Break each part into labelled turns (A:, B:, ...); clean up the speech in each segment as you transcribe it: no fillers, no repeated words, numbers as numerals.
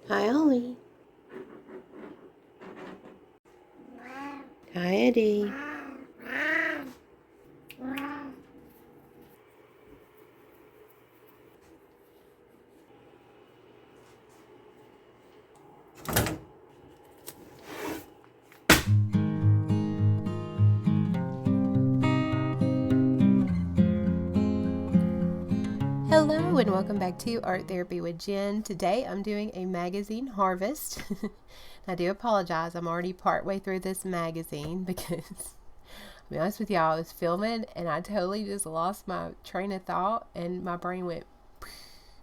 A: Hi, Ollie. Hi, Eddie. Hello and welcome back to Art Therapy with Jen. Today I'm doing a magazine harvest. I do apologize, I'm already partway through this magazine because, to be honest with y'all, I was filming and I totally just lost my train of thought and my brain went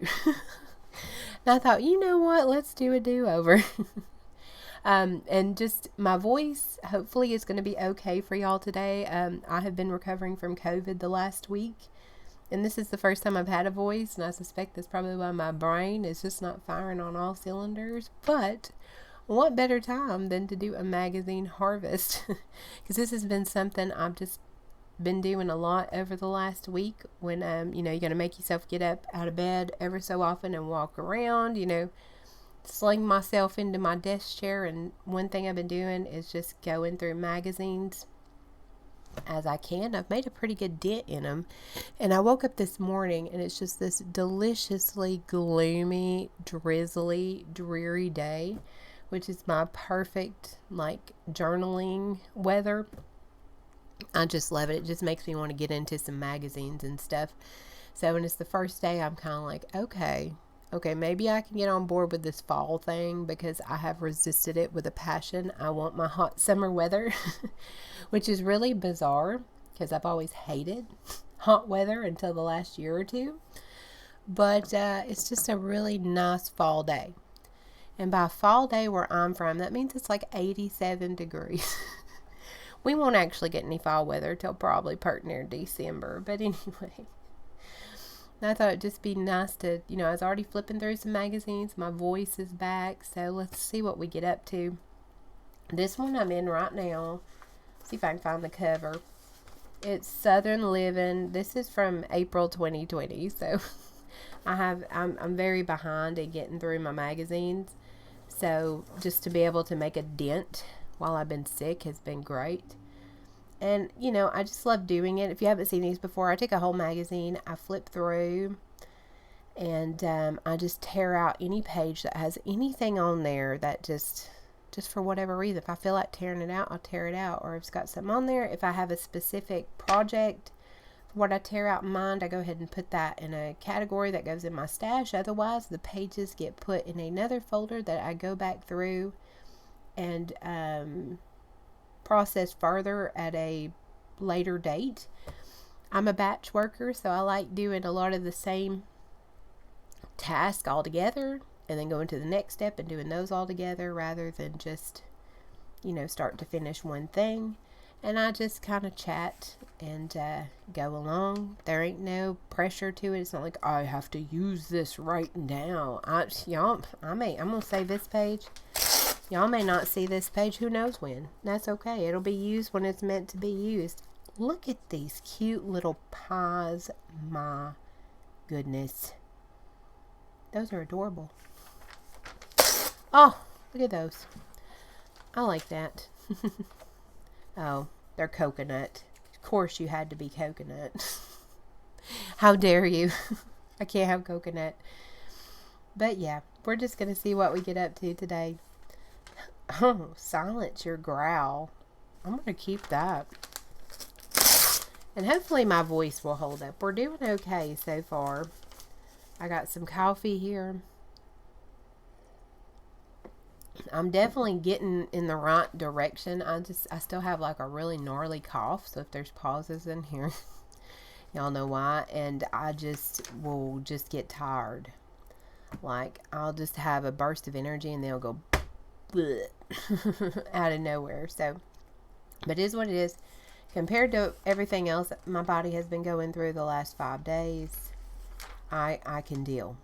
A: and I thought, you know what, let's do a do-over. And just my voice hopefully is going to be okay for y'all today. I have been recovering from COVID the last week. And this is the first time I've had a voice, and I suspect that's probably why my brain is just not firing on all cylinders. But what better time than to do a magazine harvest? Because this has been something I've just been doing a lot over the last week when, you're going to make yourself get up out of bed ever so often and walk around, sling myself into my desk chair. And one thing I've been doing is just going through magazines as I can. I've made a pretty good dent in them. And I woke up this morning and it's just this deliciously gloomy, drizzly, dreary day, which is my perfect, journaling weather. I just love it. It just makes me want to get into some magazines and stuff. So when it's the first day, I'm kind of like, okay, maybe I can get on board with this fall thing because I have resisted it with a passion. I want my hot summer weather, which is really bizarre because I've always hated hot weather until the last year or two. But it's just a really nice fall day. And by fall day where I'm from, that means it's like 87 degrees. We won't actually get any fall weather till probably pert near December. But anyway, I thought it'd just be nice to, I was already flipping through some magazines. My voice is back, so let's see what we get up to. This one I'm in right now. See if I can find the cover. It's Southern Living. This is from April 2020, so I'm very behind in getting through my magazines. So just to be able to make a dent while I've been sick has been great. And, I just love doing it. If you haven't seen these before, I take a whole magazine, I flip through, and I just tear out any page that has anything on there that just for whatever reason. If I feel like tearing it out, I'll tear it out. Or if it's got something on there, if I have a specific project for what I tear out in mind, I go ahead and put that in a category that goes in my stash. Otherwise, the pages get put in another folder that I go back through and process further at a later date. I'm a batch worker, so I like doing a lot of the same task all together and then going to the next step and doing those all together rather than just, start to finish one thing. And I just kind of chat and go along. There ain't no pressure to it. It's not like I have to use this right now. I'm gonna save this page. Y'all may not see this page. Who knows when? That's okay. It'll be used when it's meant to be used. Look at these cute little pies. My goodness. Those are adorable. Oh, look at those. I like that. Oh, they're coconut. Of course you had to be coconut. How dare you? I can't have coconut. But yeah, we're just going to see what we get up to today. Oh, silence your growl. I'm going to keep that. And hopefully my voice will hold up. We're doing okay so far. I got some coffee here. I'm definitely getting in the right direction. I still have like a really gnarly cough. So if there's pauses in here, y'all know why. And I will just get tired. Like I'll just have a burst of energy and then I'll go out of nowhere. So, but it is what it is. Compared to everything else my body has been going through the last 5 days, I can deal.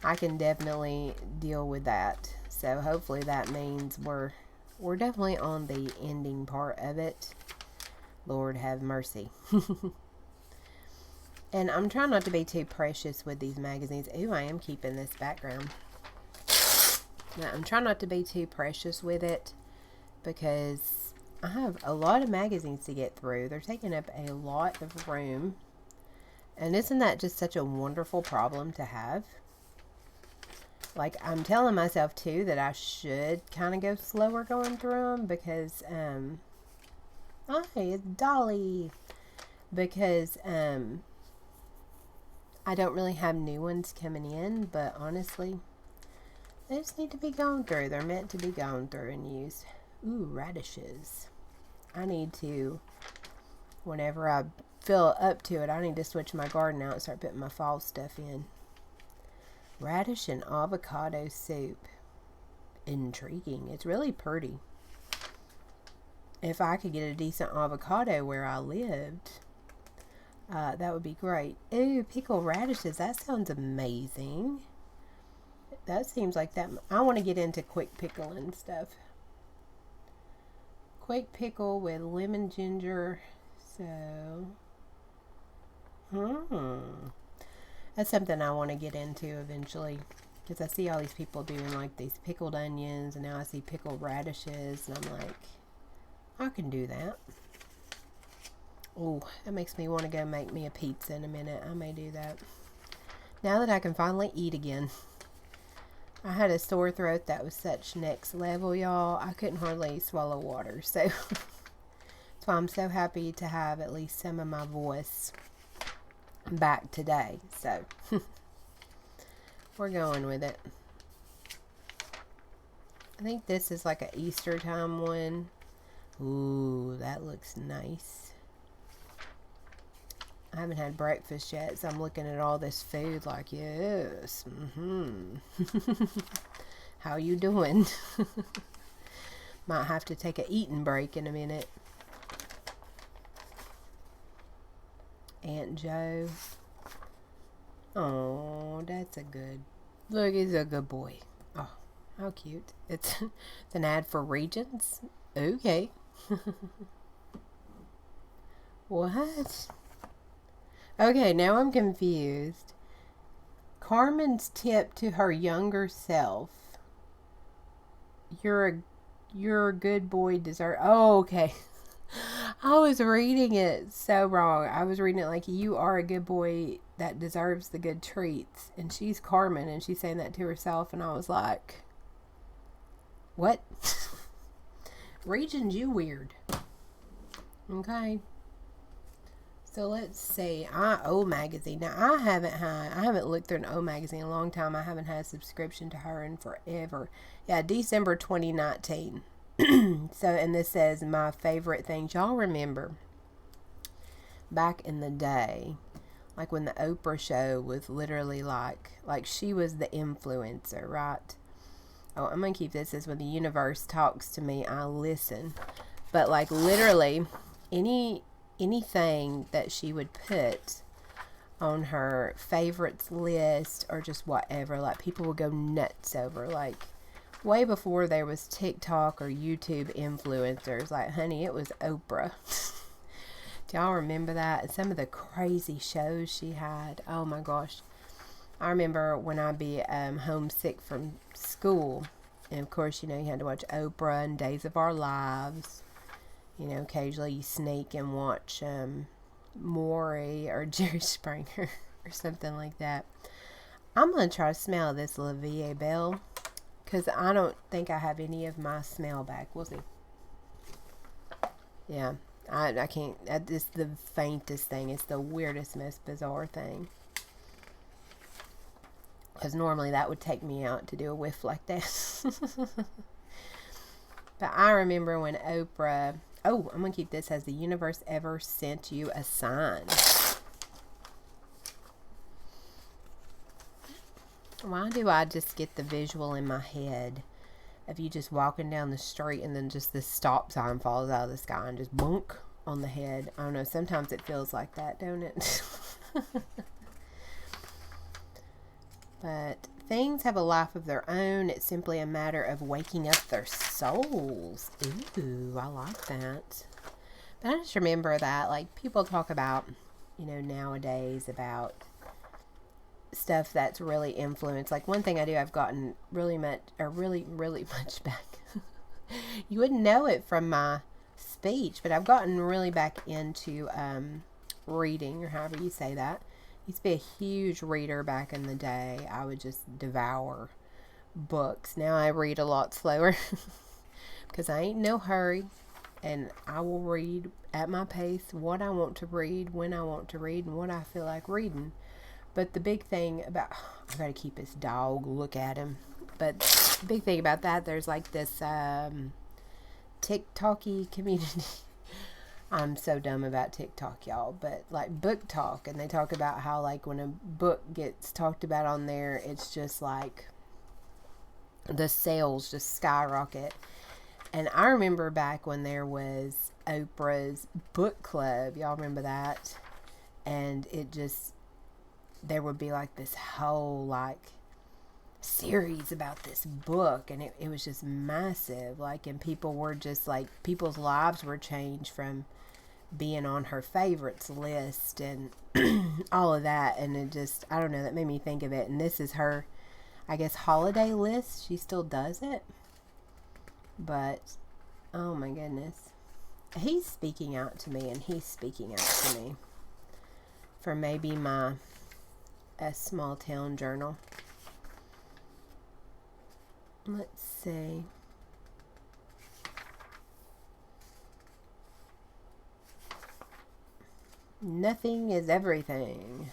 A: I can definitely deal with that. So hopefully that means we're definitely on the ending part of it. Lord have mercy. And I'm trying not to be too precious with these magazines. Ooh, I am keeping this background. Now, I'm trying not to be too precious with it because I have a lot of magazines to get through. They're taking up a lot of room. And isn't that just such a wonderful problem to have? Like, I'm telling myself, too, that I should kind of go slower going through them because, oh, hey, it's Dolly. Because, I don't really have new ones coming in, but honestly, they just need to be gone through. They're meant to be gone through and used. Ooh, radishes. I need to, whenever I feel up to it, I need to switch my garden out and start putting my fall stuff in. Radish and avocado soup. Intriguing. It's really pretty. If I could get a decent avocado where I lived, that would be great. Ooh, pickled radishes. That sounds amazing. That seems like that. I want to get into quick pickle and stuff. Quick pickle with lemon ginger. So, that's something I want to get into eventually. Because I see all these people doing like these pickled onions. And now I see pickled radishes. And I'm like, I can do that. Oh, that makes me want to go make me a pizza in a minute. I may do that. Now that I can finally eat again. I had a sore throat that was such next level, y'all. I couldn't hardly swallow water. So, that's why I'm so happy to have at least some of my voice back today. So, we're going with it. I think this is like an Easter time one. Ooh, that looks nice. I haven't had breakfast yet, so I'm looking at all this food like, yes. How you doing? Might have to take a eating break in a minute. Aunt Joe. Oh, that's a good. Look, he's a good boy. Oh, how cute. It's an ad for Regions. Okay. What? Okay, now I'm confused. Carmen's tip to her younger self. You're a good boy deserve. Oh, okay. I was reading it so wrong. I was reading it like you are a good boy that deserves the good treats. And she's Carmen and she's saying that to herself. And I was like, what? Regions, you weird. Okay. So let's see. O magazine. Now I haven't looked through an O magazine in a long time. I haven't had a subscription to her in forever. Yeah, December 2019. So, and this says my favorite things. Y'all remember back in the day, like when the Oprah show was literally like she was the influencer, right? Oh, I'm gonna keep this as when the universe talks to me, I listen. But like literally anything that she would put on her favorites list or just whatever, like people would go nuts over. Like way before there was TikTok or YouTube influencers, like honey, it was Oprah. Do y'all remember that? And some of the crazy shows she had. Oh my gosh. I remember when I'd be homesick from school, and of course, you know, you had to watch Oprah and Days of Our Lives. You know, occasionally you sneak and watch Maury or Jerry Springer or something like that. I'm going to try to smell this La Vie Belle because I don't think I have any of my smell back. We'll see. Yeah, I can't. It's the faintest thing. It's the weirdest, most bizarre thing. Because normally that would take me out to do a whiff like that. But I remember when Oprah... Oh, I'm going to keep this. Has the universe ever sent you a sign? Why do I just get the visual in my head of you just walking down the street and then just this stop sign falls out of the sky and just bonk on the head? I don't know. Sometimes it feels like that, don't it? But things have a life of their own. It's simply a matter of waking up their souls. Ooh, I like that. But I just remember that, like, people talk about, you know, nowadays about stuff that's really influenced. Like one thing I do, I've gotten really much, or really much back. You wouldn't know it from my speech, but I've gotten really back into reading, or however you say that. I used to be a huge reader back in the day. I would just devour books. Now I read a lot slower because I ain't in no hurry, and I will read at my pace what I want to read, when I want to read, and what I feel like reading. But the big thing about, I gotta keep this dog, look at him. But the big thing about that, there's like this TikTok-y community. I'm so dumb about TikTok, y'all, but like book talk, and they talk about how like when a book gets talked about on there, it's just like the sales just skyrocket. And I remember back when there was Oprah's book club, y'all remember that? And it just, there would be like this whole like series about this book, and it was just massive, like, and people were just like, people's lives were changed from being on her favorites list and all of that. And it just, I don't know, that made me think of it. And this is her, I guess, holiday list. She still does it, but oh my goodness, he's speaking out to me, and he's speaking out to me for maybe my a small town journal. Let's see. Nothing is everything.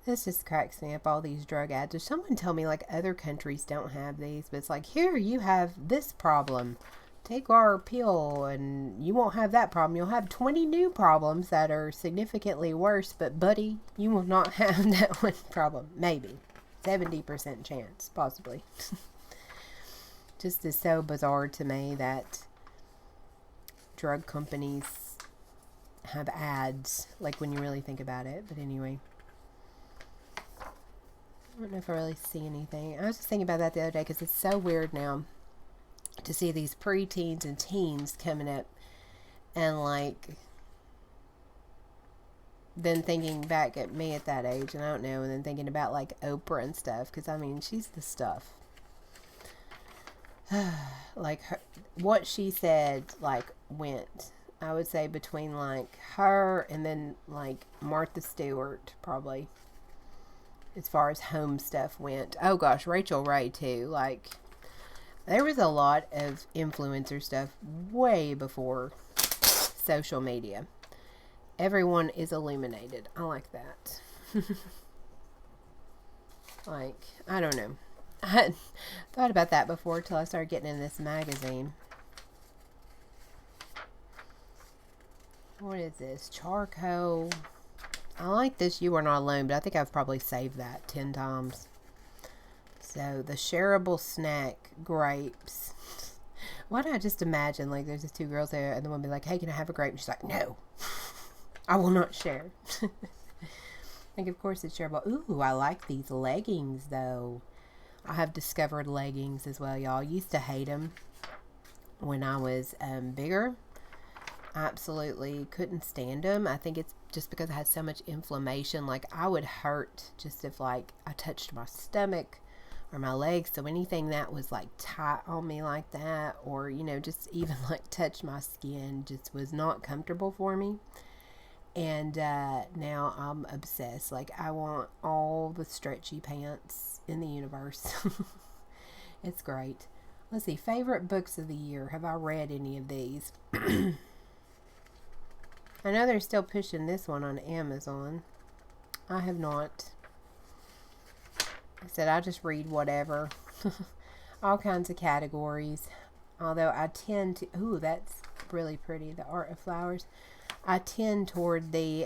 A: This just cracks me up, all these drug ads. Or someone tell me like other countries don't have these, but it's like, here you have this problem. Take our pill and you won't have that problem. You'll have 20 new problems that are significantly worse, but buddy, you will not have that one problem. Maybe. 70% chance, possibly. Just is so bizarre to me that drug companies have ads, like when you really think about it. But anyway, I don't know if I really see anything. I was just thinking about that the other day, because it's so weird now to see these preteens and teens coming up, and like then thinking back at me at that age, and I don't know, and then thinking about like Oprah and stuff, because I mean, she's the stuff. Like her, what she said like went, I would say, between like her and then like Martha Stewart, probably, as far as home stuff went. Oh gosh, Rachel Ray too. Like, there was a lot of influencer stuff way before social media. Everyone is illuminated. I like that. Like, I don't know. I hadn't thought about that before till I started getting in this magazine. What is this? Charcoal. I like this You Are Not Alone, but I think I've probably saved that 10 times. So, the shareable snack, grapes. Why do I just imagine, like, there's just two girls there, and the one be like, hey, can I have a grape? And she's like, no, I will not share. Like, of course it's shareable. Ooh, I like these leggings, though. I have discovered leggings as well, y'all. Used to hate them when I was bigger. Absolutely couldn't stand them. I think it's just because I had so much inflammation. Like, I would hurt just if, like, I touched my stomach or my legs. So anything that was, like, tight on me like that, or, you know, just even, like, touch my skin, just was not comfortable for me. And now I'm obsessed. Like, I want all the stretchy pants in the universe. It's great. Let's see. Favorite books of the year. Have I read any of these? I know they're still pushing this one on Amazon. I have not. I said I just read whatever. All kinds of categories. Although I tend to... Ooh, that's really pretty. The Art of Flowers. I tend toward the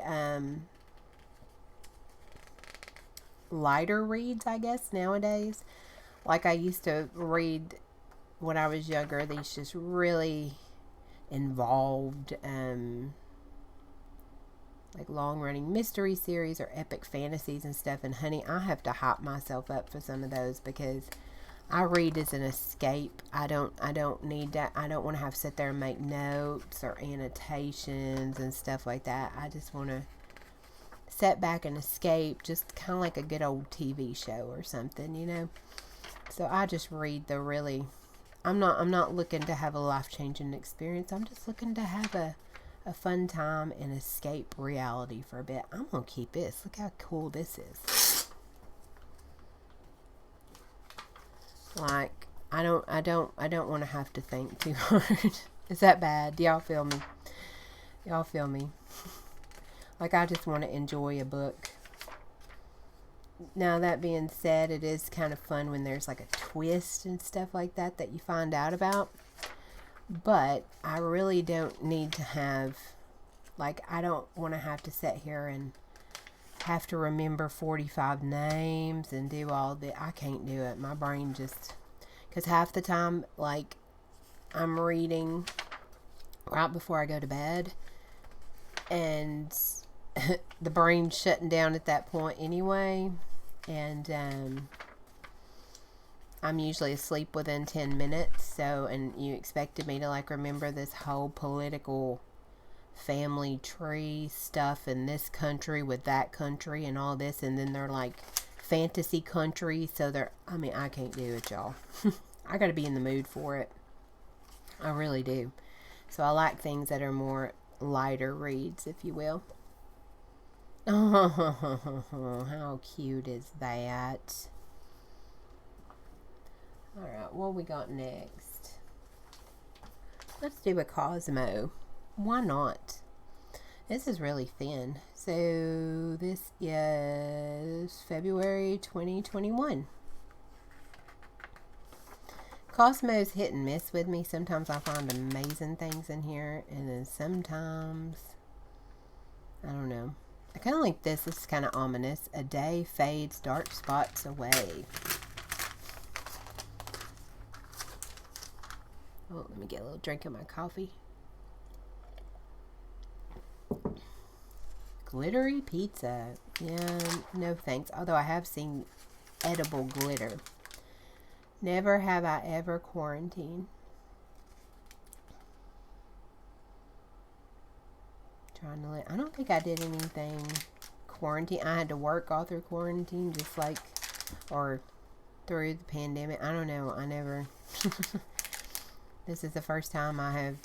A: lighter reads, I guess, nowadays. Like, I used to read when I was younger, these just really involved, like, long-running mystery series or epic fantasies and stuff. And honey, I have to hype myself up for some of those, because I read as an escape. I don't need that. I don't want to have to sit there and make notes or annotations and stuff like that. I just want to sit back and escape, just kind of like a good old TV show or something, you know. So I just read the really, I'm not looking to have a life-changing experience. I'm just looking to have a fun time and escape reality for a bit. I'm gonna keep this. Look how cool this is. Like, I don't want to have to think too hard. Is that bad? Do y'all feel me? Y'all feel me? Like, I just want to enjoy a book. Now, that being said, it is kind of fun when there's like a twist and stuff like that you find out about. But I really don't need to have, like, I don't want to have to sit here and have to remember 45 names and do all the, I can't do it. My brain just, because half the time, like, I'm reading right before I go to bed, and the brain's shutting down at that point anyway, and I'm usually asleep within 10 minutes, so, and you expected me to, like, remember this whole political family tree stuff in this country with that country and all this, and then they're like fantasy country, so they're, I mean, I can't do it, y'all. I gotta be in the mood for it. I really do. So I like things that are more lighter reads, if you will. Oh, how cute is that? Alright, what we got next? Let's do a Cosmo. Why not? This is really thin. So this is February 2021. Cosmo's hit and miss with me. Sometimes I find amazing things in here, and then sometimes, I don't know. I kind of like this. This is kind of ominous. A day fades, dark spots away. Oh, let me get a little drink of my coffee. Glittery pizza. Yeah, no thanks. Although I have seen edible glitter. Never have I ever quarantined. Trying to I don't think I did anything quarantine. I had to work all through quarantine, just like, or through the pandemic. I don't know. I never. This is the first time I have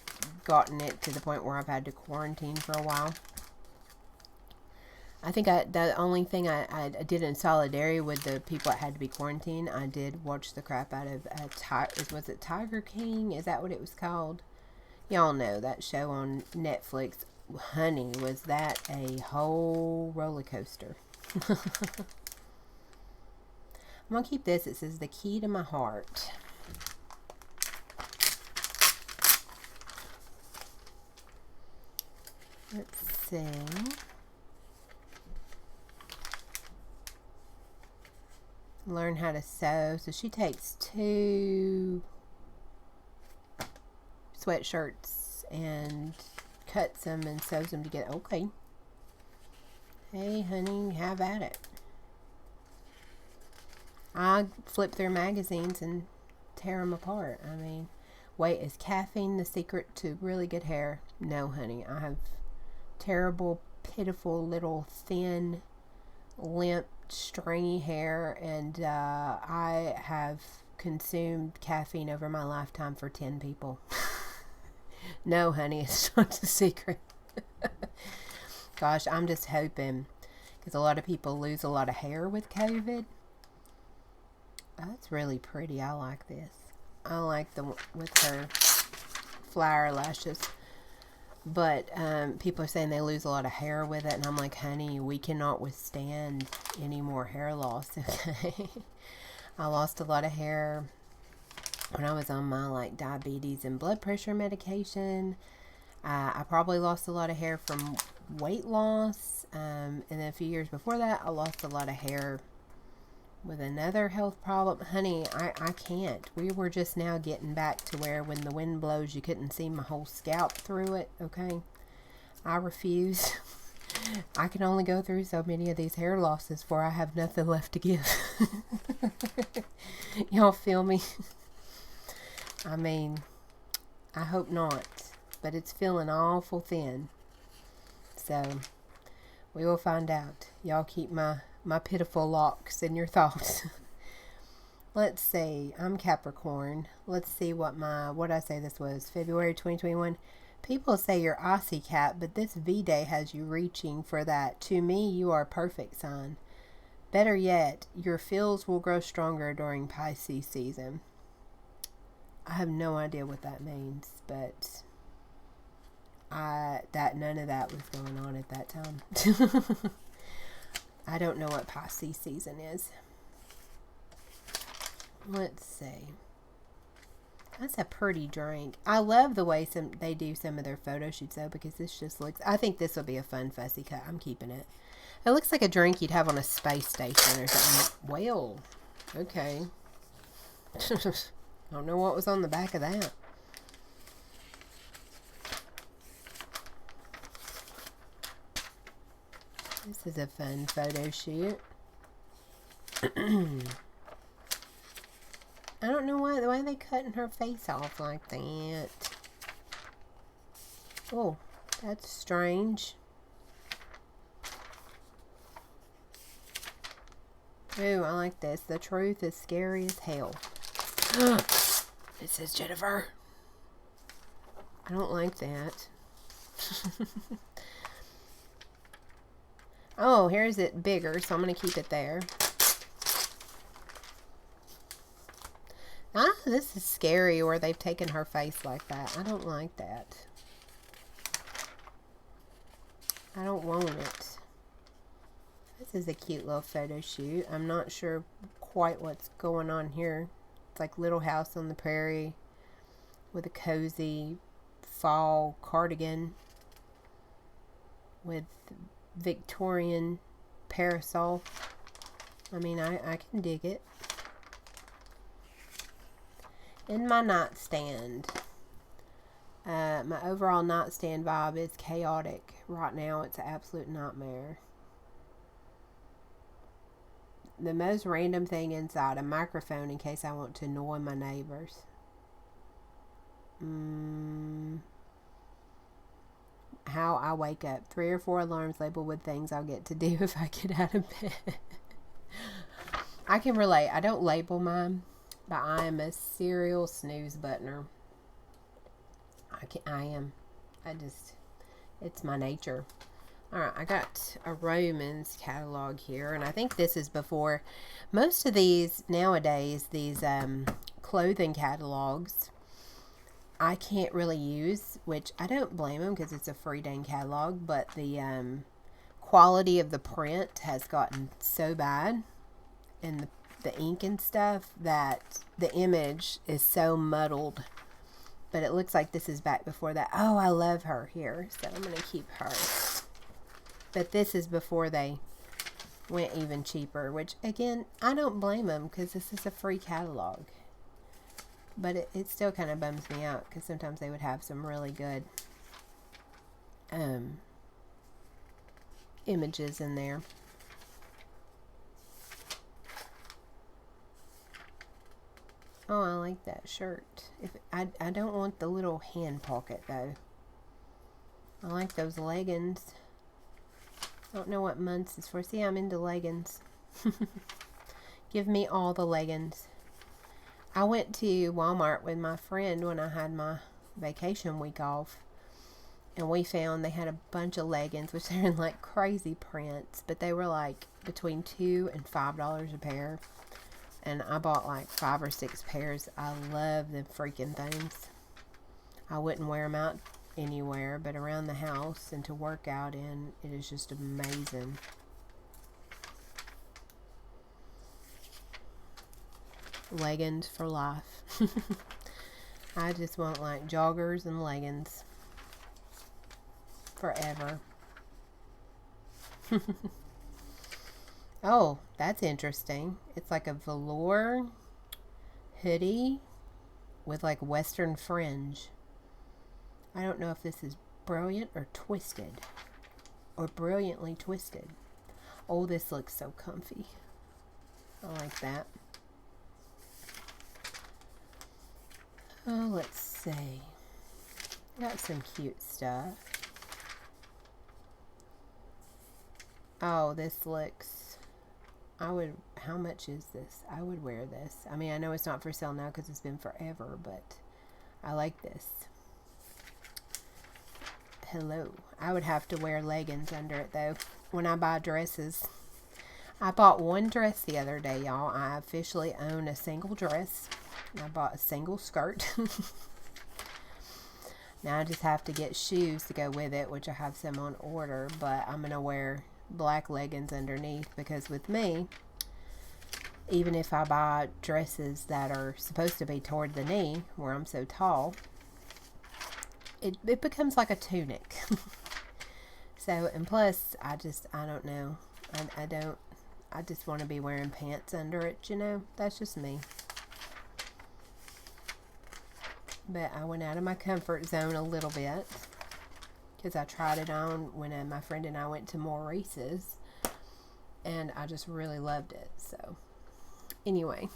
A: gotten it to the point where I've had to quarantine for a while. I think the only thing I did in solidarity with the people that had to be quarantined, I did watch the crap out of was it Tiger King? Is that what it was called? Y'all know that show on Netflix. Honey, was that a whole roller coaster. I'm gonna keep this. It says the key to my heart. Let's see. Learn how to sew. So she takes 2 sweatshirts and cuts them and sews them together. Okay. Hey, honey, have at it. I flip through magazines and tear them apart. I mean, wait, is caffeine the secret to really good hair? No, honey. I have terrible, pitiful, little, thin, limp, stringy hair, and I have consumed caffeine over my lifetime for 10 people. No, honey, it's not a secret. Gosh, I'm just hoping, because a lot of people lose a lot of hair with COVID. Oh, that's really pretty. I like this. I like the with her flower lashes. But people are saying they lose a lot of hair with it, and I'm like, honey, we cannot withstand any more hair loss. Okay, I lost a lot of hair when I was on my like diabetes and blood pressure medication. I probably lost a lot of hair from weight loss, and then a few years before that, I lost a lot of hair with another health problem. Honey, I can't. We were just now getting back to where when the wind blows, you couldn't see my whole scalp through it, okay? I refuse. I can only go through so many of these hair losses before I have nothing left to give. Y'all feel me? I mean, I hope not, but it's feeling awful thin. So, We will find out. Y'all keep my pitiful locks in your thoughts. Let's see. I'm Capricorn. Let's see what I say this was. February 2021. People say you're Aussie cat, but this V-Day has you reaching for that. To me, you are a perfect sign. Better yet, your feels will grow stronger during Pisces season. I have no idea what that means, but none of that was going on at that time. I don't know what Pisces season is. Let's see. That's a pretty drink. I love the way they do some of their photo shoots though, because this just looks, I think this will be a fun fussy cut. I'm keeping it. It looks like a drink you'd have on a space station or something. Well, okay. I don't know what was on the back of that. This is a fun photo shoot. I don't know why the way they cutting her face off like that. Oh, that's strange. Ooh, I like this. The truth is scary as hell. It says Jennifer. I don't like that. Oh, here's it bigger, so I'm going to keep it there. Ah, this is scary where they've taken her face like that. I don't like that. I don't want it. This is a cute little photo shoot. I'm not sure quite what's going on here. It's like Little House on the Prairie with a cozy fall cardigan with Victorian parasol. I mean, I can dig it. In my nightstand, my overall nightstand vibe is chaotic. Right now, it's an absolute nightmare. The most random thing inside, a microphone in case I want to annoy my neighbors. How I wake up. 3 or 4 alarms labeled with things I'll get to do if I get out of bed. I can relate. I don't label mine, but I am a serial snooze buttoner. I am. It's my nature. Alright, I got a Romans catalog here, and I think this is before. Most of these, nowadays, these clothing catalogs, I can't really use, which I don't blame them because it's a free dang catalog, but the quality of the print has gotten so bad, and the ink and stuff, that the image is so muddled. But it looks like this is back before that. Oh, I love her here, so I'm going to keep her. But this is before they went even cheaper, which, again, I don't blame them because this is a free catalog. But it still kind of bums me out because sometimes they would have some really good images in there. Oh, I like that shirt. I don't want the little hand pocket, though. I like those leggings. I don't know what months it's for. See, I'm into leggings. Give me all the leggings. I went to Walmart with my friend when I had my vacation week off. And we found they had a bunch of leggings, which they're in like crazy prints. But they were like between $2 and $5 a pair. And I bought like 5 or 6 pairs. I love them freaking things. I wouldn't wear them out anywhere but around the house and to work out in. It is just amazing. Leggings for life. I just want like joggers and leggings forever. Oh, that's interesting. It's like a velour hoodie with like western fringe. I don't know if this is brilliant or twisted. Or brilliantly twisted. Oh, this looks so comfy. I like that. Oh, let's see. Got some cute stuff. Oh, this looks, how much is this? I would wear this. I mean, I know it's not for sale now because it's been forever, but I like this. Hello. I would have to wear leggings under it though when I buy dresses. I bought one dress the other day, y'all. I officially own a single dress. I bought a single skirt. Now I just have to get shoes to go with it, which I have some on order, but I'm going to wear black leggings underneath because with me, even if I buy dresses that are supposed to be toward the knee, where I'm so tall, it becomes like a tunic. So, and plus, I don't know. I just want to be wearing pants under it, you know. That's just me. But I went out of my comfort zone a little bit because I tried it on when my friend and I went to Maurice's, and I just really loved it. So anyway,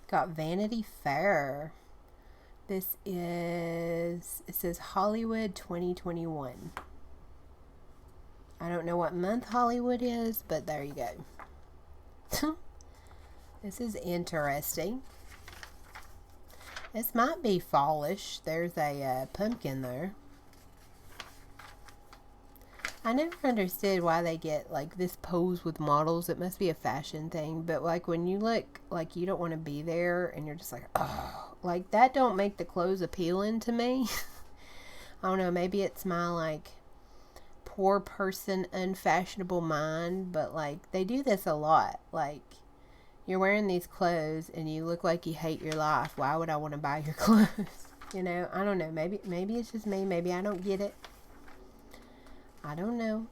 A: got Vanity Fair. It says Hollywood 2021. I don't know what month Hollywood is, but there you go. This is interesting. This might be fallish. There's a pumpkin there. I never understood why they get like this pose with models. It must be a fashion thing. But like when you look like you don't want to be there and you're just like, oh, like that don't make the clothes appealing to me. I don't know. Maybe it's my like poor person, unfashionable mind. But like they do this a lot. Like, you're wearing these clothes and you look like you hate your life. Why would I want to buy your clothes? You know, I don't know. Maybe it's just me. Maybe I don't get it. I don't know.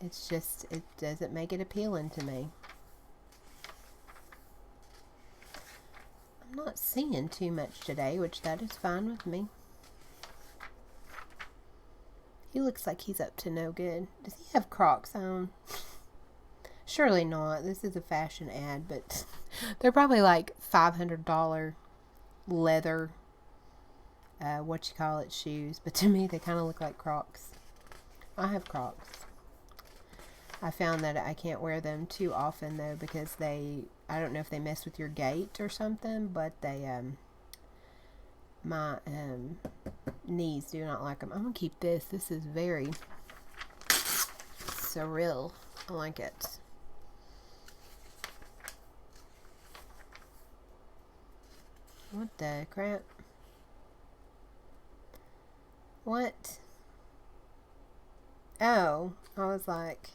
A: It's just, it doesn't make it appealing to me. I'm not seeing too much today, which that is fine with me. He looks like he's up to no good. Does he have Crocs on? Surely not. This is a fashion ad, but they're probably like $500 leather, shoes. But to me, they kind of look like Crocs. I have Crocs. I found that I can't wear them too often though because I don't know if they mess with your gait or something, but they, my knees do not like them. I'm gonna keep this. This is very surreal. I like it. What the crap? What? Oh, I was like,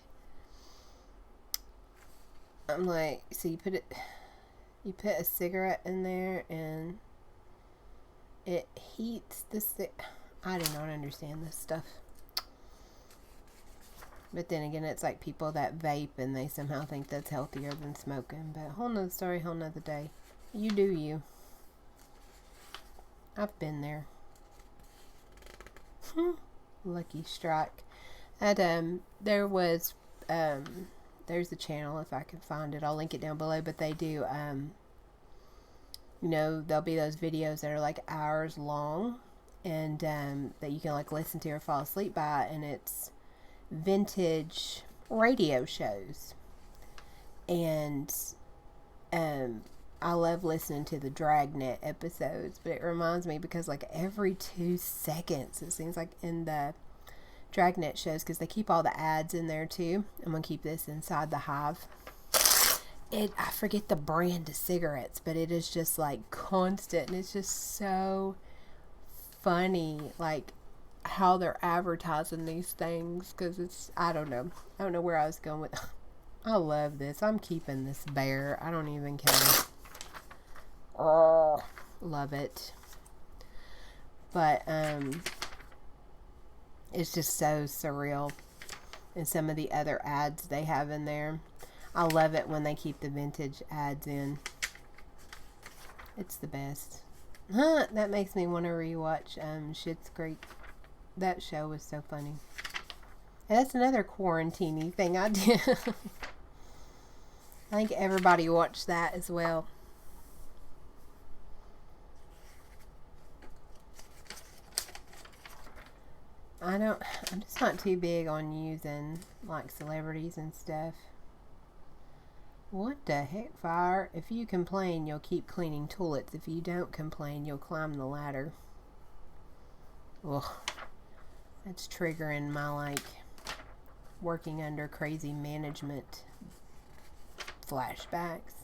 A: I'm like, so you put a cigarette in there and it heats the I do not understand this stuff. But then again, it's like people that vape and they somehow think that's healthier than smoking. But whole nother story, whole nother day. You do you. I've been there. Lucky strike. And there's a channel, if I can find it, I'll link it down below, but they do you know, there'll be those videos that are like hours long and that you can like listen to or fall asleep by, and it's vintage radio shows. And I love listening to the Dragnet episodes, but it reminds me because like every 2 seconds it seems like in the Dragnet shows, because they keep all the ads in there too. I'm gonna keep this inside the hive. I forget the brand of cigarettes, but it is just like constant, and it's just so funny, like how they're advertising these things, because it's, I don't know where I was going with. I love this. I'm keeping this bear. I don't even care. Oh, love it. But it's just so surreal. And some of the other ads they have in there, I love it when they keep the vintage ads in. It's the best. That makes me want to rewatch Schitt's Creek. That show was so funny. And that's another quarantine-y thing I did. I think everybody watched that as well. I'm just not too big on using like celebrities and stuff. What the heck, Fire? If you complain, you'll keep cleaning toilets. If you don't complain, you'll climb the ladder. Ugh. That's triggering my, like, working under crazy management flashbacks.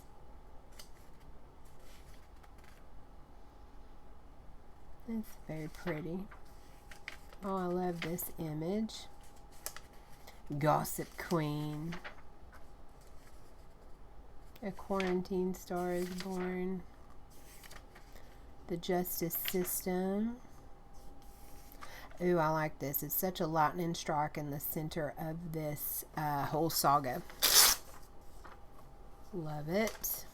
A: It's very pretty. Oh, I love this image. Gossip Queen. A quarantine star is born. The justice system. Ooh, I like this. It's such a lightning strike in the center of this whole saga. Love it.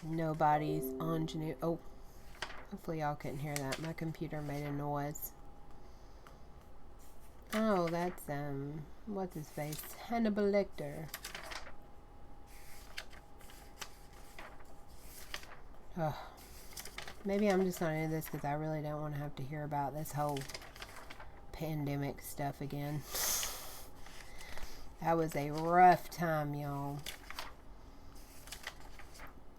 A: Nobody's ingenue. Oh, hopefully y'all couldn't hear that. My computer made a noise. Oh, that's, what's his face? Hannibal Lecter. Oh, maybe I'm just not into this because I really don't want to have to hear about this whole pandemic stuff again. That was a rough time, y'all.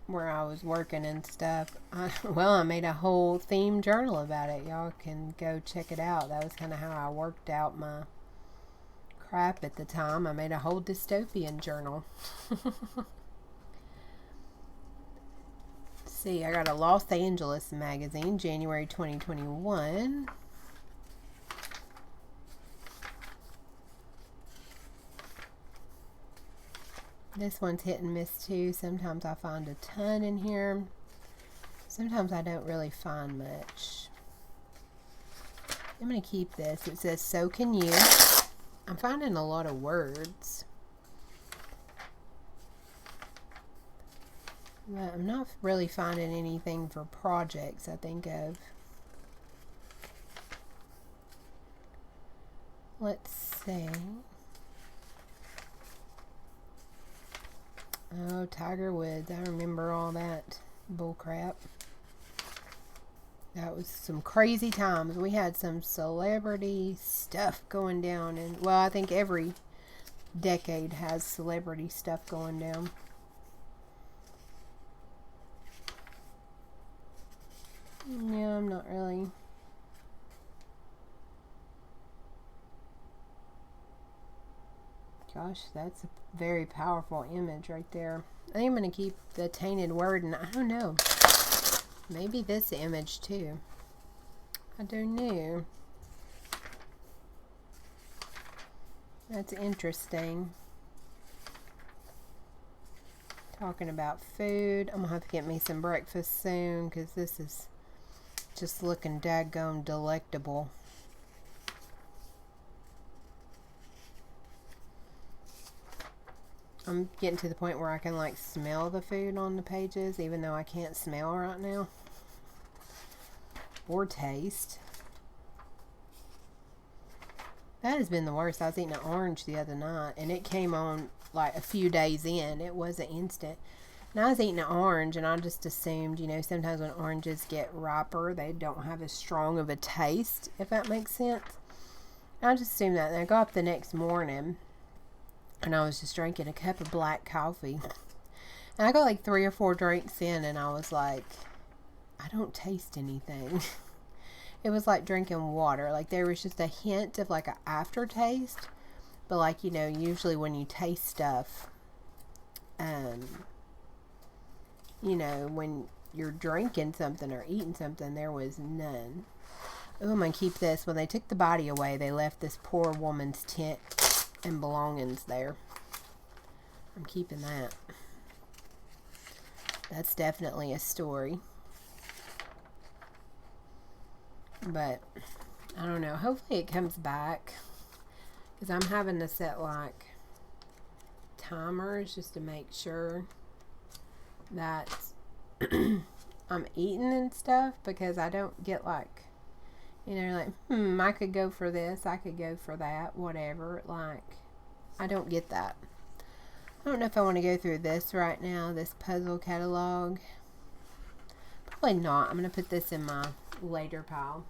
A: Where I was working and stuff. I made a whole theme journal about it. Y'all can go check it out. That was kind of how I worked out my crap at the time. I made a whole dystopian journal. See, I got a Los Angeles magazine, January 2021. This one's hit and miss too. Sometimes I find a ton in here. Sometimes I don't really find much. I'm going to keep this. It says, so can you. I'm finding a lot of words. But I'm not really finding anything for projects I think of. Let's see. Oh, Tiger Woods. I remember all that bullcrap. That was some crazy times. We had some celebrity stuff going down. And, well, I think every decade has celebrity stuff going down. Yeah, I'm not really. Gosh, that's a very powerful image right there. I think I'm going to keep the tainted word, and I don't know. Maybe this image too. I don't know. That's interesting. Talking about food. I'm going to have to get me some breakfast soon because this is just looking daggone delectable. I'm getting to the point where I can like smell the food on the pages even though I can't smell right now. Or taste. That has been the worst. I was eating an orange the other night and it came on like a few days in. It wasn't instant. And I was eating an orange and I just assumed, you know, sometimes when oranges get riper, they don't have as strong of a taste, if that makes sense. I just assumed that. And I got up the next morning and I was just drinking a cup of black coffee. And I got like 3 or 4 drinks in and I was like, I don't taste anything. It was like drinking water. Like there was just a hint of like an aftertaste. But like, you know, usually when you taste stuff, you know, when you're drinking something or eating something, there was none. Oh, I'm going to keep this. When they took the body away, they left this poor woman's tent and belongings there. I'm keeping that. That's definitely a story. But I don't know. Hopefully it comes back. Because I'm having to set like timers just to make sure that I'm eating and stuff. Because I don't get like, you know, like, I could go for this. I could go for that. Whatever. Like, I don't get that. I don't know if I want to go through this right now. This puzzle catalog. Probably not. I'm going to put this in my later pile.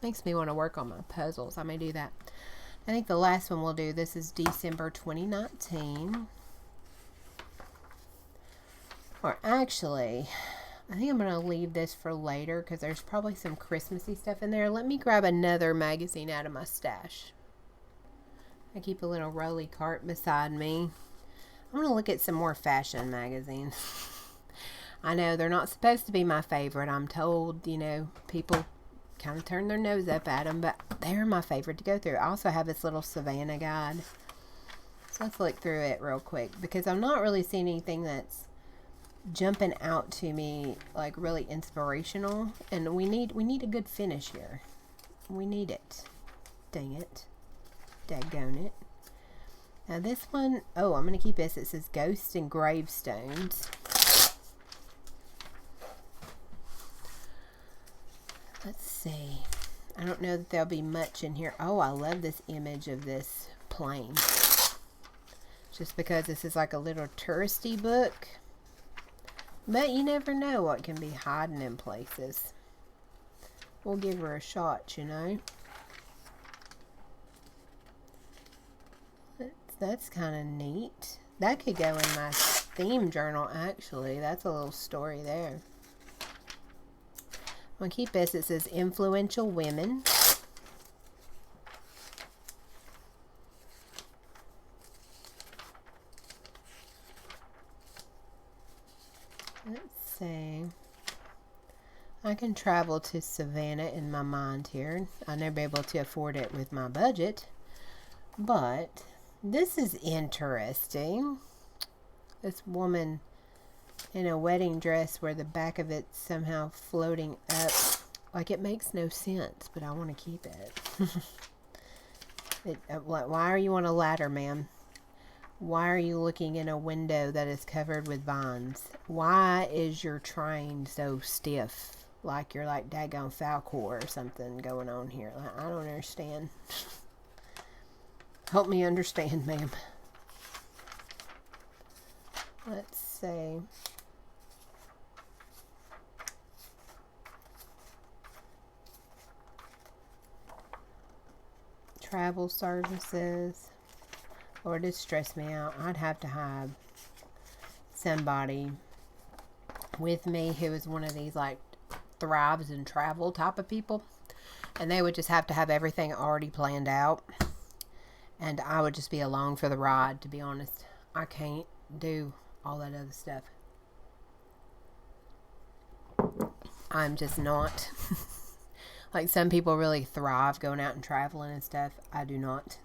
A: Makes me want to work on my puzzles. I may do that. I think the last one we'll do, this is December 2019. Or actually, I think I'm going to leave this for later because there's probably some Christmassy stuff in there. Let me grab another magazine out of my stash. I keep a little rolly cart beside me. I'm going to look at some more fashion magazines. I know they're not supposed to be my favorite. I'm told, you know, people kind of turn their nose up at them, but they're my favorite to go through. I also have this little Savannah guide. So let's look through it real quick because I'm not really seeing anything that's jumping out to me like really inspirational, and we need a good finish here. We need it. Dang it. Daggone it. Now this one, oh, I'm going to keep this. It says Ghosts and Gravestones. Let's see. I don't know that there'll be much in here. Oh, I love this image of this plane. Just because this is like a little touristy book. But you never know what can be hiding in places. We'll give her a shot, you know. That's kind of neat. That could go in my theme journal, actually. That's a little story there. I'm going to keep this. It says Influential Women. Let's see. I can travel to Savannah in my mind here. I'll never be able to afford it with my budget. But this is interesting. This woman in a wedding dress where the back of it's somehow floating up. Like, it makes no sense, but I want to keep it. Why are you on a ladder, ma'am? Why are you looking in a window that is covered with vines? Why is your train so stiff? Like you're like daggone Falcor or something going on here. Like, I don't understand. Help me understand, ma'am. Let's see. Travel services. Lord, it stressed me out. I'd have to have somebody with me who is one of these like thrives in travel type of people. And they would just have to have everything already planned out. And I would just be along for the ride, to be honest. I can't do all that other stuff. I'm just not. Like some people really thrive going out and traveling and stuff. I do not.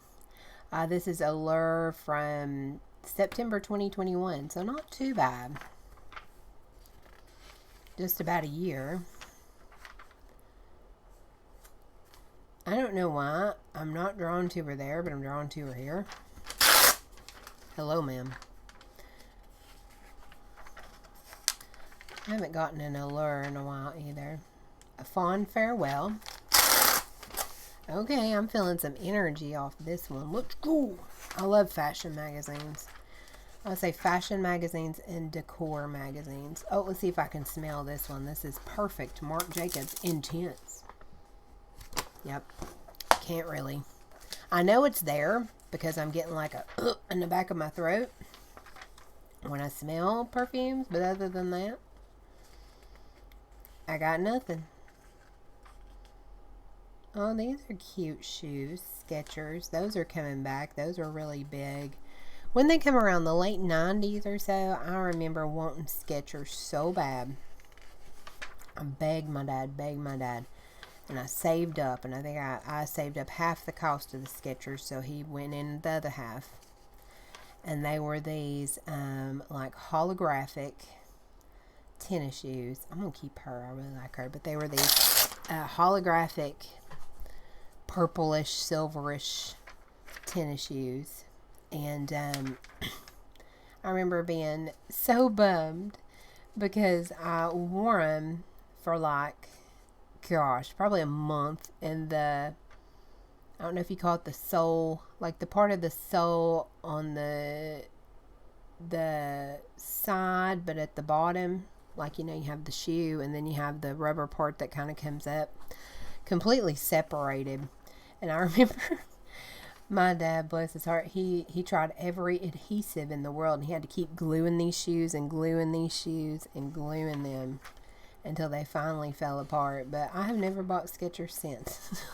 A: This is Allure from September 2021, so not too bad. Just about a year. I don't know why. I'm not drawn to her there, but I'm drawn to her here. Hello, ma'am. I haven't gotten an Allure in a while either. A Fond Farewell. Okay, I'm feeling some energy off this one. Let's go. I love fashion magazines. I would say fashion magazines and decor magazines. Oh, let's see if I can smell this one. This is perfect. Marc Jacobs Intense. Yep. Can't really. I know it's there because I'm getting like a in the back of my throat when I smell perfumes. But other than that, I got nothing. Oh, these are cute shoes. Skechers. Those are coming back. Those are really big. When they come around the late 90s or so, I remember wanting Skechers so bad. I begged my dad. And I saved up. And I think I saved up half the cost of the Skechers. So he went in the other half. And they were these like holographic tennis shoes. I'm going to keep her. I really like her. But they were these holographic purplish, silverish tennis shoes. And I remember being so bummed because I wore them for like, gosh, probably a month. And I don't know if you call it the sole, like the part of the sole on the the side, but at the bottom, like, you know, you have the shoe and then you have the rubber part that kind of comes up, completely separated. And I remember my dad, bless his heart, he tried every adhesive in the world, and he had to keep gluing these shoes and gluing these shoes and gluing them until they finally fell apart. But I have never bought Skechers since.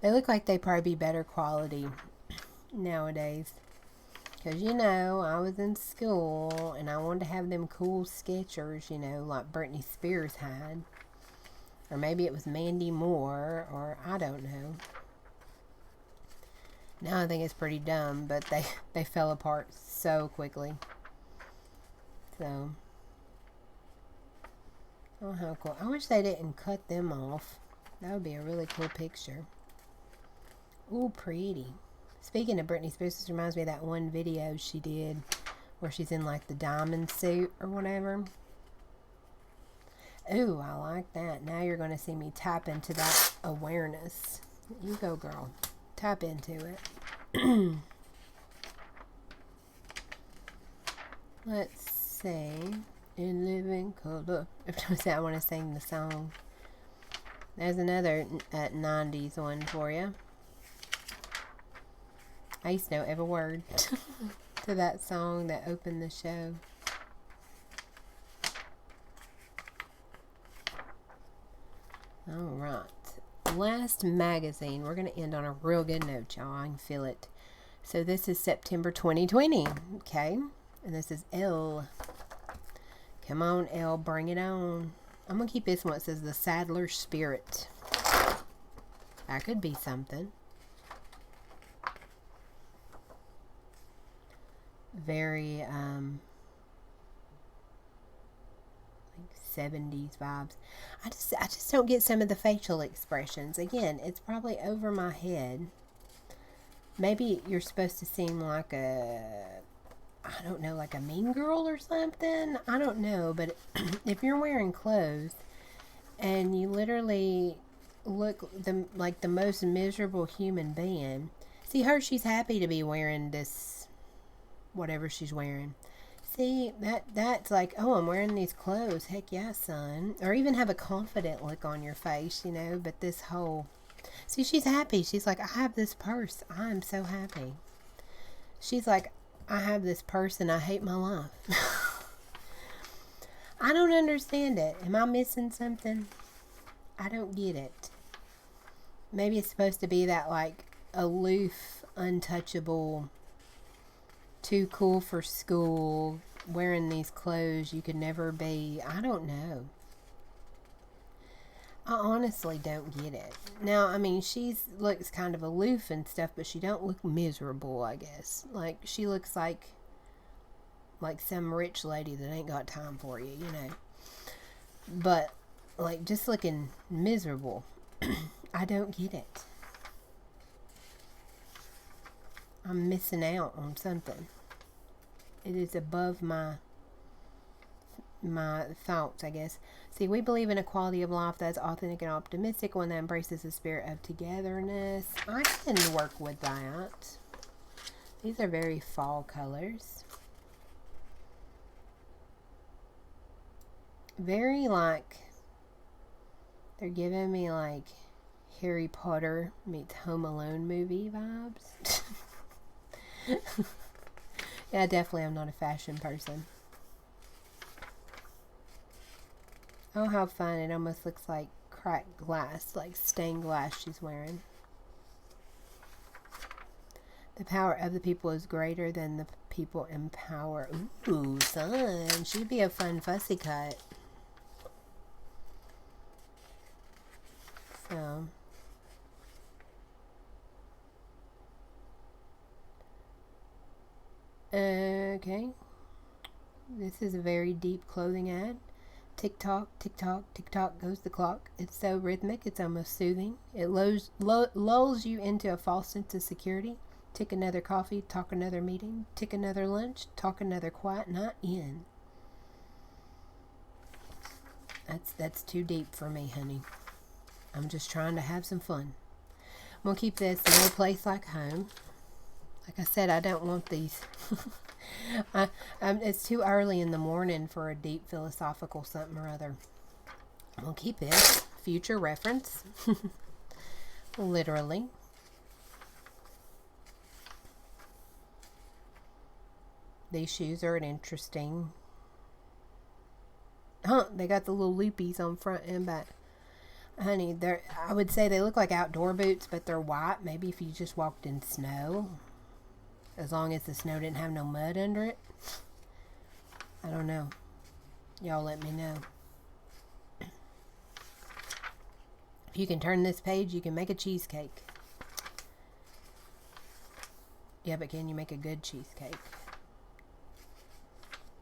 A: They look like they probably be better quality nowadays. Because, you know, I was in school and I wanted to have them cool Skechers, you know, like Britney Spears had. Or maybe it was Mandy Moore, or I don't know. Now I think it's pretty dumb, but they fell apart so quickly. So, oh, how cool. I wish they didn't cut them off. That would be a really cool picture. Ooh, pretty. Speaking of Britney Spears, this reminds me of that one video she did where she's in like the diamond suit or whatever. Ooh, I like that. Now you're going to see me tap into that awareness. You go, girl. Tap into it. Let's see. In living color. I want to sing the song. There's another 90s one for you. I used to know every word to that song that opened the show. Alright. Last magazine. We're going to end on a real good note, y'all. I can feel it. So this is September 2020. Okay. And this is Elle. Come on, Elle. Bring it on. I'm going to keep this one. It says The Saddler Spirit. That could be something. Very, like 70s vibes. I just don't get some of the facial expressions. Again, it's probably over my head. Maybe you're supposed to seem like I don't know, like a mean girl or something. I don't know, but if you're wearing clothes and you literally look like the most miserable human being. See her, she's happy to be wearing this, whatever she's wearing. See, that's like, oh, I'm wearing these clothes. Heck yeah, son. Or even have a confident look on your face, you know. But this whole... See, she's happy. She's like, I have this purse. I'm so happy. She's like, I have this purse and I hate my life. I don't understand it. Am I missing something? I don't get it. Maybe it's supposed to be that, like, aloof, untouchable... too cool for school, wearing these clothes you could never be. I don't know. I honestly don't get it. Now, I mean, looks kind of aloof and stuff, but she don't look miserable, I guess. Like, she looks like some rich lady that ain't got time for you, you know. But, like, just looking miserable. I don't get it. I'm missing out on something. It is above my thoughts, I guess. See, we believe in a quality of life that's authentic and optimistic, one that embraces the spirit of togetherness. I can work with that. These are very fall colors. Very, like, they're giving me, like, Harry Potter meets Home Alone movie vibes. Yeah, definitely I'm not a fashion person. Oh, how fun. It almost looks like cracked glass, like stained glass she's wearing. The power of the people is greater than the people in power. Ooh, son. She'd be a fun fussy cut. So... okay. This is a very deep clothing ad. Tick tock, tick tock, tick tock goes the clock. It's so rhythmic, it's almost soothing. It lulls you into a false sense of security. Tick another coffee, talk another meeting. Tick another lunch, talk another quiet night in. That's too deep for me, honey. I'm just trying to have some fun. I'm going to keep this No Place Like Home. Like I said, I don't want these. It's too early in the morning for a deep philosophical something or other. I'm going to keep this. Future reference. Literally. These shoes are interesting. Huh, they got the little loopies on front and back. Honey, I would say they look like outdoor boots, but they're white. Maybe if you just walked in snow. As long as the snow didn't have no mud under it. I don't know. Y'all let me know. If you can turn this page, you can make a cheesecake. Yeah, but can you make a good cheesecake?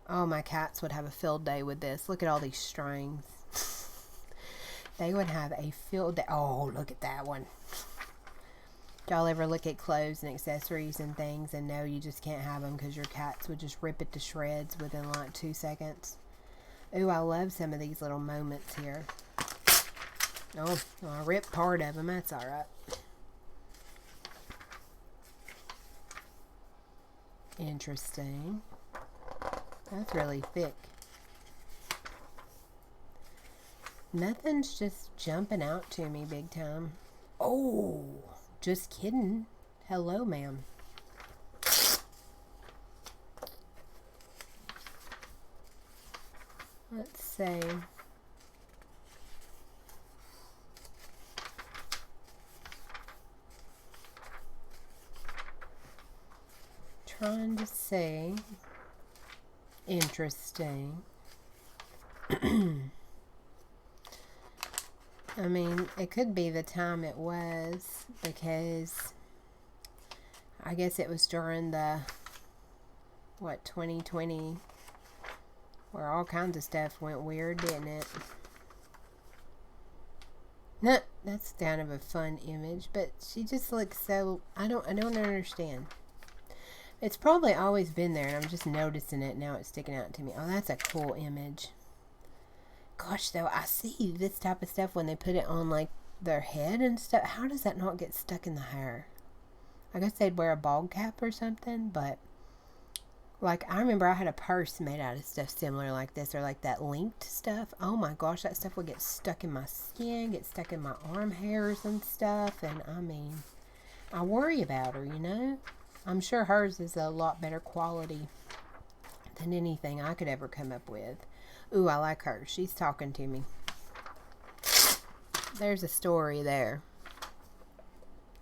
A: Oh, my cats would have a field day with this. Look at all these strings. They would have a field day. Oh, look at that one. Y'all ever look at clothes and accessories and things and know you just can't have them because your cats would just rip it to shreds within like 2 seconds? Ooh, I love some of these little moments here. Oh, I ripped part of them. That's alright. Interesting. That's really thick. Nothing's just jumping out to me big time. Oh, just kidding. Hello, ma'am. Let's see. Trying to see. Interesting. I mean, it could be the time it was, because I guess it was during the, 2020, where all kinds of stuff went weird, didn't it? No, that's kind of a fun image, but she just looks so, I don't understand. It's probably always been there, and I'm just noticing it now. It's sticking out to me. Oh, that's a cool image. Gosh, though, I see this type of stuff when they put it on, like, their head and stuff. How does that not get stuck in the hair? I guess they'd wear a bald cap or something, but, like, I remember I had a purse made out of stuff similar like this, or like that linked stuff. Oh my gosh, that stuff would get stuck in my skin, get stuck in my arm hairs and stuff, and, I mean, I worry about her, you know? I'm sure hers is a lot better quality than anything I could ever come up with. Ooh, I like her. She's talking to me. There's a story there.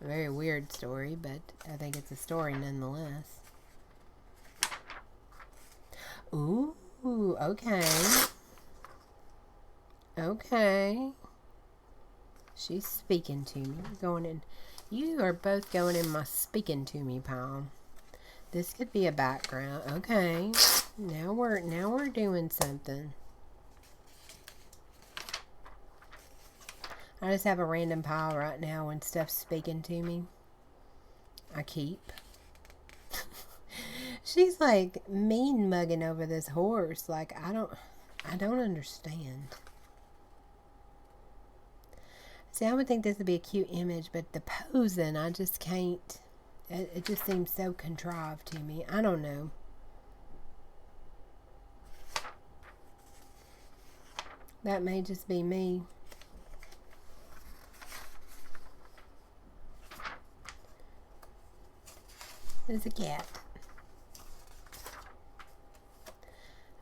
A: A very weird story, but I think it's a story nonetheless. Ooh, okay. Okay. She's speaking to me. Going in. You are both going in my speaking to me pile. This could be a background. Okay. Now we're doing something. I just have a random pile right now when stuff's speaking to me. I keep. She's like mean mugging over this horse. Like I don't understand. See, I would think this would be a cute image, but the posing, I just can't. It just seems so contrived to me. I don't know. That may just be me. There's a cat.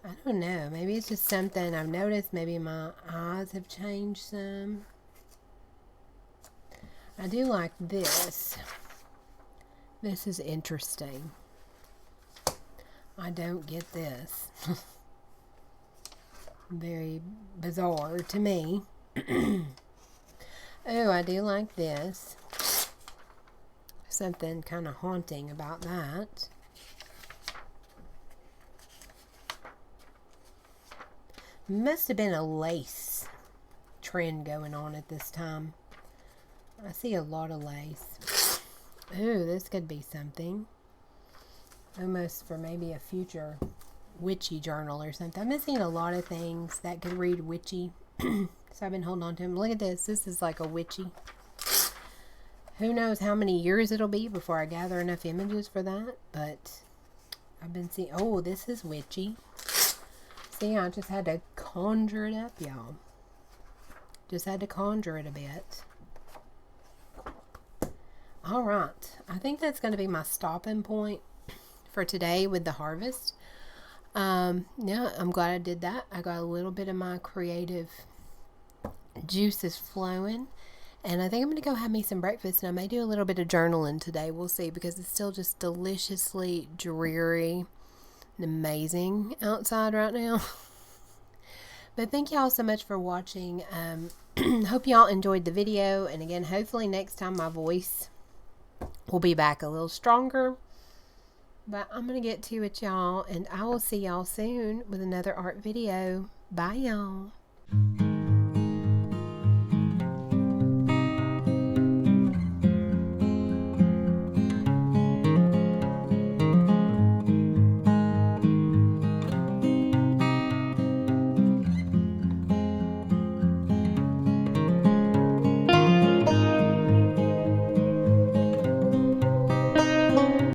A: I don't know. Maybe it's just something I've noticed. Maybe my eyes have changed some. I do like this. This is interesting. I don't get this. Very bizarre to me. Oh, I do like this. Something kind of haunting about that. Must have been a lace trend going on at this time. I see a lot of lace. Ooh, this could be something. Almost for maybe a future witchy journal or something. I'm missing a lot of things that could read witchy. So I've been holding on to them. Look at this. This is like a witchy. Who knows how many years it'll be before I gather enough images for that, but I've been seeing, oh, this is witchy. See, I just had to conjure it up, y'all. Just had to conjure it a bit. All right. I think that's going to be my stopping point for today with the harvest. Yeah, I'm glad I did that. I got a little bit of my creative juices flowing. And I think I'm going to go have me some breakfast. And I may do a little bit of journaling today. We'll see, because it's still just deliciously dreary and amazing outside right now. But thank y'all so much for watching. Hope y'all enjoyed the video. And again, hopefully next time my voice will be back a little stronger. But I'm going to get to it, y'all. And I will see y'all soon with another art video. Bye, y'all.